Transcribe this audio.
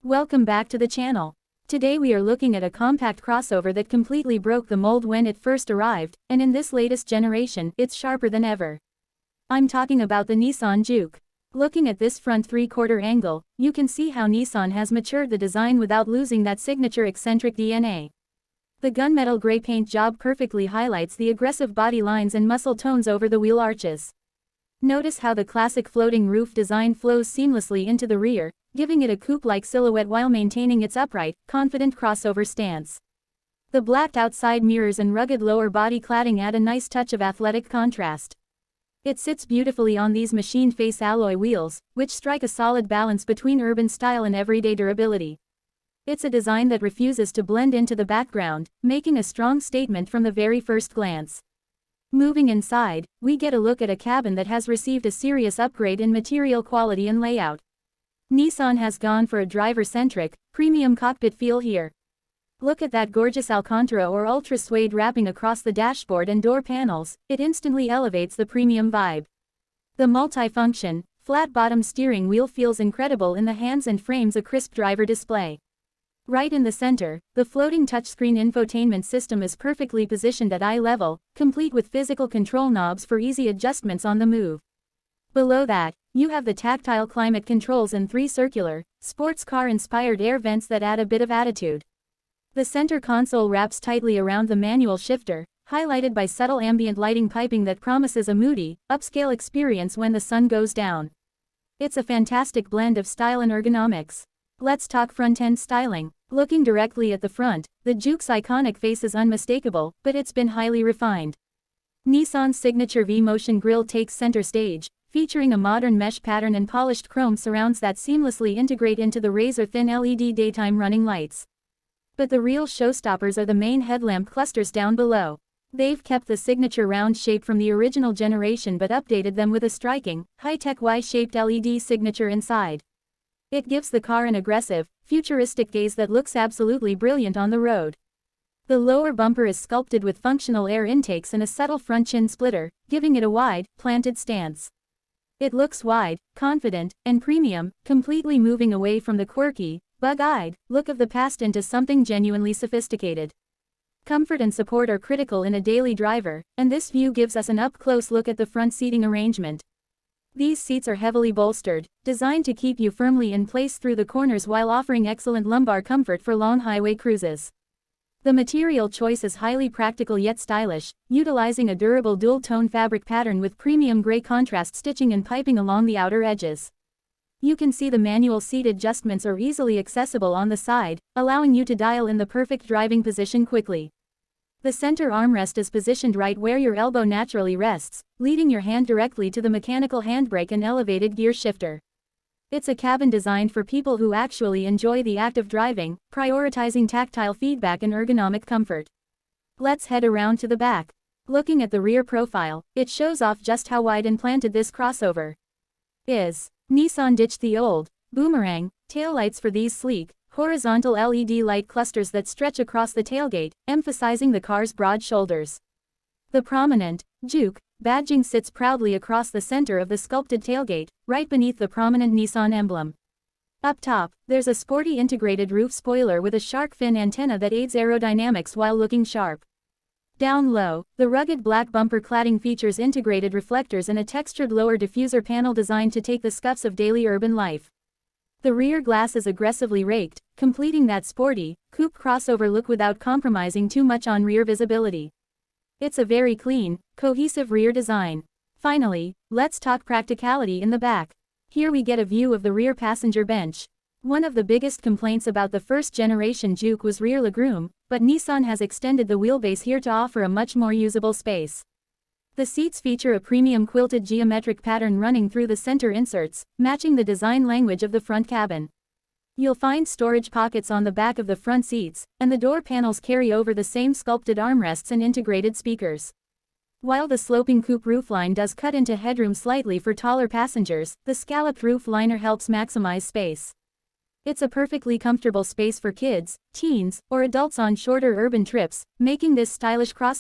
Welcome back to the channel. Today we are looking at a compact crossover that completely broke the mold when it first arrived, and in this latest generation, it's sharper than ever. I'm talking about the Nissan Juke. Looking at this front 3/4 angle, you can see how Nissan has matured the design without losing that signature eccentric DNA. The gunmetal gray paint job perfectly highlights the aggressive body lines and muscle tones over the wheel arches. Notice how the classic floating roof design flows seamlessly into the rear, giving it a coupe-like silhouette while maintaining its upright, confident crossover stance. The blacked outside mirrors and rugged lower body cladding add a nice touch of athletic contrast. It sits beautifully on these machined face alloy wheels, which strike a solid balance between urban style and everyday durability. It's a design that refuses to blend into the background, making a strong statement from the very first glance. Moving inside, we get a look at a cabin that has received a serious upgrade in material quality and layout. Nissan has gone for a driver-centric, premium cockpit feel here. Look at that gorgeous Alcantara or ultra suede wrapping across the dashboard and door panels, it instantly elevates the premium vibe. The multi-function, flat-bottom steering wheel feels incredible in the hands and frames a crisp driver display. Right in the center, the floating touchscreen infotainment system is perfectly positioned at eye level, complete with physical control knobs for easy adjustments on the move. Below that, you have the tactile climate controls and 3 circular, sports car-inspired air vents that add a bit of attitude. The center console wraps tightly around the manual shifter, highlighted by subtle ambient lighting piping that promises a moody, upscale experience when the sun goes down. It's a fantastic blend of style and ergonomics. Let's talk front-end styling. Looking directly at the front, the Juke's iconic face is unmistakable, but it's been highly refined. Nissan's signature V-motion grille takes center stage, featuring a modern mesh pattern and polished chrome surrounds that seamlessly integrate into the razor-thin LED daytime running lights. But the real showstoppers are the main headlamp clusters down below. They've kept the signature round shape from the original generation but updated them with a striking, high-tech Y-shaped LED signature inside. It gives the car an aggressive, futuristic gaze that looks absolutely brilliant on the road. The lower bumper is sculpted with functional air intakes and a subtle front chin splitter, giving it a wide, planted stance. It looks wide, confident, and premium, completely moving away from the quirky, bug-eyed look of the past into something genuinely sophisticated. Comfort and support are critical in a daily driver, and this view gives us an up-close look at the front seating arrangement. These seats are heavily bolstered, designed to keep you firmly in place through the corners while offering excellent lumbar comfort for long highway cruises. The material choice is highly practical yet stylish, utilizing a durable dual-tone fabric pattern with premium gray contrast stitching and piping along the outer edges. You can see the manual seat adjustments are easily accessible on the side, allowing you to dial in the perfect driving position quickly. The center armrest is positioned right where your elbow naturally rests, leading your hand directly to the mechanical handbrake and elevated gear shifter. It's a cabin designed for people who actually enjoy the act of driving, prioritizing tactile feedback and ergonomic comfort. Let's head around to the back. Looking at the rear profile, it shows off just how wide and planted this crossover is. Nissan ditched the old, boomerang, taillights for these sleek, horizontal LED light clusters that stretch across the tailgate, emphasizing the car's broad shoulders. The prominent, Juke, badging sits proudly across the center of the sculpted tailgate, right beneath the prominent Nissan emblem. Up top, there's a sporty integrated roof spoiler with a shark fin antenna that aids aerodynamics while looking sharp. Down low, the rugged black bumper cladding features integrated reflectors and a textured lower diffuser panel designed to take the scuffs of daily urban life. The rear glass is aggressively raked, completing that sporty, coupe crossover look without compromising too much on rear visibility. It's a very clean, cohesive rear design. Finally, let's talk practicality in the back. Here we get a view of the rear passenger bench. One of the biggest complaints about the first-generation Juke was rear legroom, but Nissan has extended the wheelbase here to offer a much more usable space. The seats feature a premium quilted geometric pattern running through the center inserts, matching the design language of the front cabin. You'll find storage pockets on the back of the front seats, and the door panels carry over the same sculpted armrests and integrated speakers. While the sloping coupe roofline does cut into headroom slightly for taller passengers, the scalloped roof liner helps maximize space. It's a perfectly comfortable space for kids, teens, or adults on shorter urban trips, making this stylish crossover